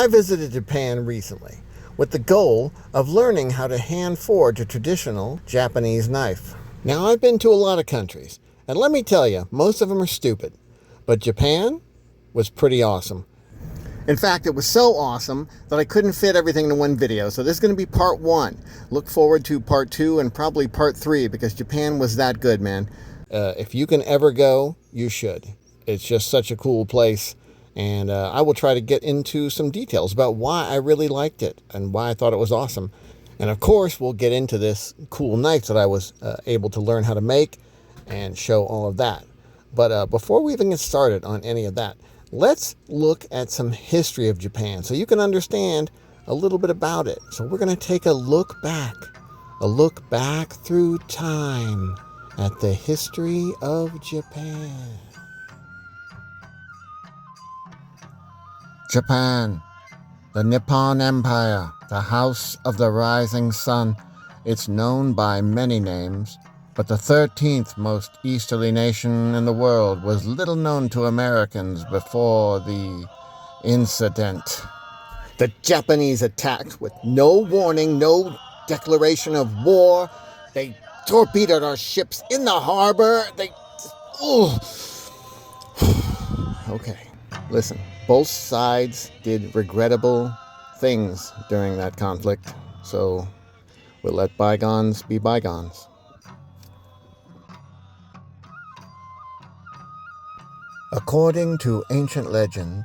I visited Japan recently with the goal of learning how to hand forge a traditional Japanese knife. Now, I've been to a lot of countries, and let me tell you, most of them are stupid. But Japan was pretty awesome. In fact, it was so awesome that I couldn't fit everything in one video. So this is going to be part 1. Look forward to part 2 and probably part 3 because Japan was that good, man. If you can ever go, you should. It's just such a cool place. And I will try to get into some details about why I really liked it and why I thought it was awesome. And of course, we'll get into this cool knife that I was able to learn how to make and show all of that. But before we even get started on any of that, let's look at some history of Japan so you can understand a little bit about it. So we're going to take a look back through time at the history of Japan. Japan, the Nippon Empire, the House of the Rising Sun. It's known by many names, but the 13th most easterly nation in the world was little known to Americans before the incident. The Japanese attacked with no warning, no declaration of war. They torpedoed our ships in the harbor. Okay, listen. Both sides did regrettable things during that conflict, so we'll let bygones be bygones. According to ancient legend,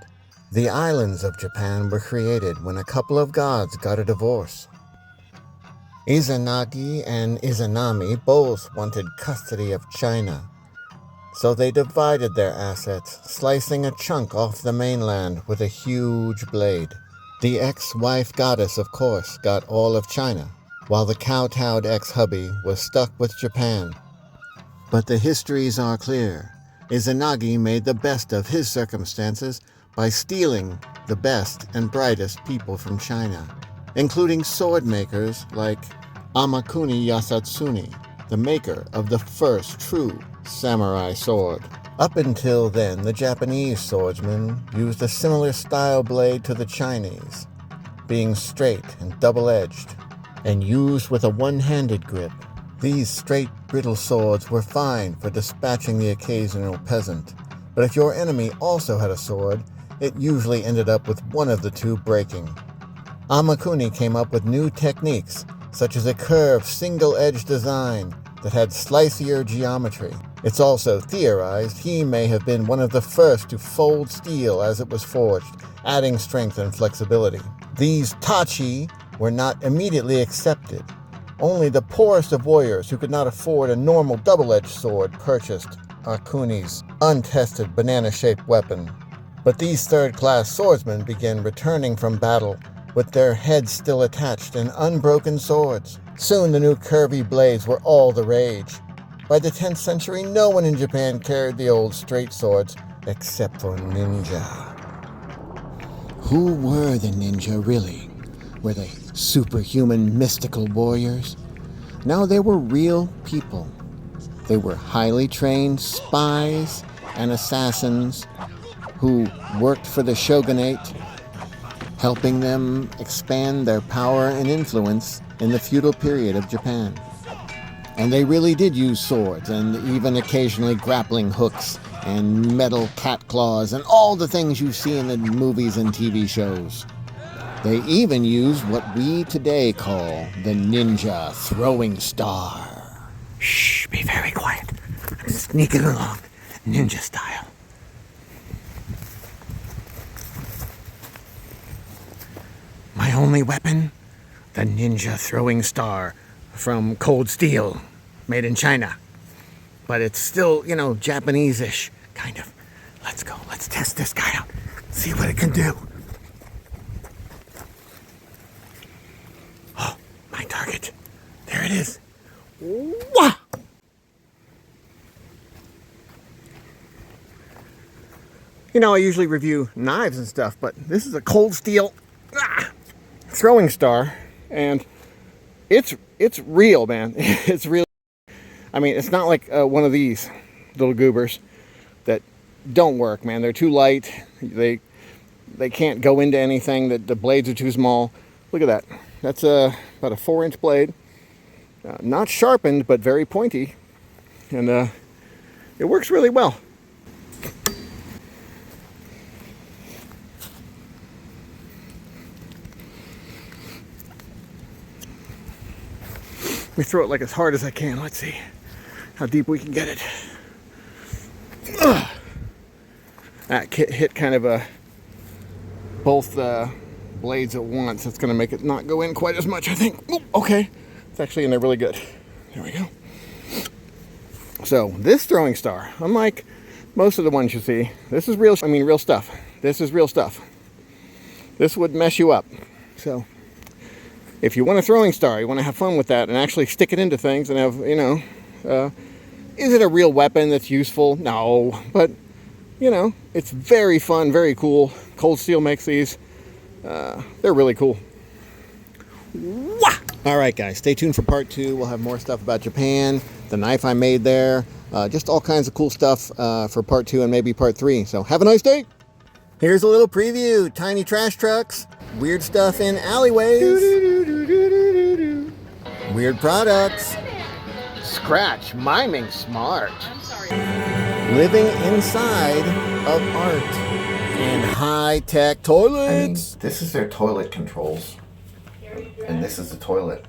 the islands of Japan were created when a couple of gods got a divorce. Izanagi and Izanami both wanted custody of China, so they divided their assets, slicing a chunk off the mainland with a huge blade. The ex-wife goddess, of course, got all of China, while the kowtowed ex-hubby was stuck with Japan. But the histories are clear. Izanagi made the best of his circumstances by stealing the best and brightest people from China, including sword makers like Amakuni Yasatsuni, the maker of the first true samurai sword. Up until then, the Japanese swordsmen used a similar style blade to the Chinese, being straight and double-edged, and used with a one-handed grip. These straight, brittle swords were fine for dispatching the occasional peasant, but if your enemy also had a sword, it usually ended up with one of the two breaking. Amakuni came up with new techniques, such as a curved, single-edged design that had slicier geometry. It's also theorized he may have been one of the first to fold steel as it was forged, adding strength and flexibility. These tachi were not immediately accepted. Only the poorest of warriors who could not afford a normal double-edged sword purchased Akuni's untested banana-shaped weapon. But these third-class swordsmen began returning from battle with their heads still attached and unbroken swords. Soon the new curvy blades were all the rage. By the 10th century, no one in Japan carried the old straight swords except for ninja. Who were the ninja really? Were they superhuman mystical warriors? No, they were real people. They were highly trained spies and assassins who worked for the shogunate, helping them expand their power and influence in the feudal period of Japan. And they really did use swords and even occasionally grappling hooks and metal cat claws and all the things you see in the movies and TV shows. They even used what we today call the ninja throwing star. Shh, be very quiet. I'm sneaking along, ninja style. My only weapon? The ninja throwing star from cold steel, made in China. But it's still, Japanese-ish, kind of. Let's go. Let's test this guy out. See what it can do. Oh, my target. There it is. Wah! I usually review knives and stuff, but this is a cold steel throwing star, and it's real, man. It's real. I mean, it's not like one of these little goobers that don't work, man. They're too light. They they can't go into anything, that the blades are too small. Look at that. That's about a 4-inch blade. Not sharpened, but very pointy. And it works really well. Let me throw it like as hard as I can. Let's see how deep we can get it. Ugh. That hit kind of both blades at once. That's going to make it not go in quite as much, I think. Ooh, okay. It's actually in there really good. There we go. So this throwing star, unlike most of the ones you see, this is real stuff. This is real stuff. This would mess you up. So if you want a throwing star, you want to have fun with that and actually stick it into things and have, you know, is it a real weapon that's useful? No, but, you know, it's very fun, very cool. Cold Steel makes these. They're really cool. Wah! All right, guys, stay tuned for part 2. We'll have more stuff about Japan, the knife I made there, just all kinds of cool stuff for part 2 and maybe part 3. So have a nice day. Here's a little preview. Tiny trash trucks, weird stuff in alleyways, weird products, Scratch miming smart, living inside of art, and high-tech toilets. This is their toilet controls, and this is the toilet.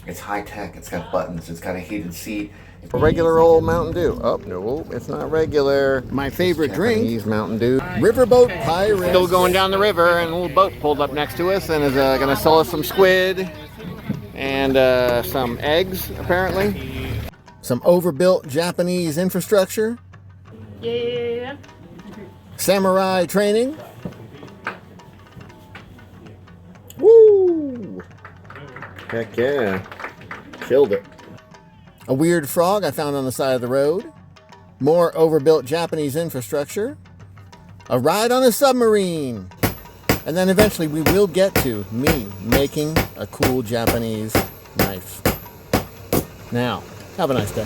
It's high-tech. It's got buttons. It's got a heated seat. A regular old Mountain Dew. Oh, no, it's not regular. My favorite drink, Mountain Dew. Riverboat Pirate. Still going down the river, and a little boat pulled up next to us and is going to sell us some squid and some eggs, apparently. Some overbuilt Japanese infrastructure. Yeah. Samurai training. Woo! Heck yeah. Killed it. A weird frog I found on the side of the road. More overbuilt Japanese infrastructure. A ride on a submarine. And then eventually we will get to me making a cool Japanese knife. Now, have a nice day.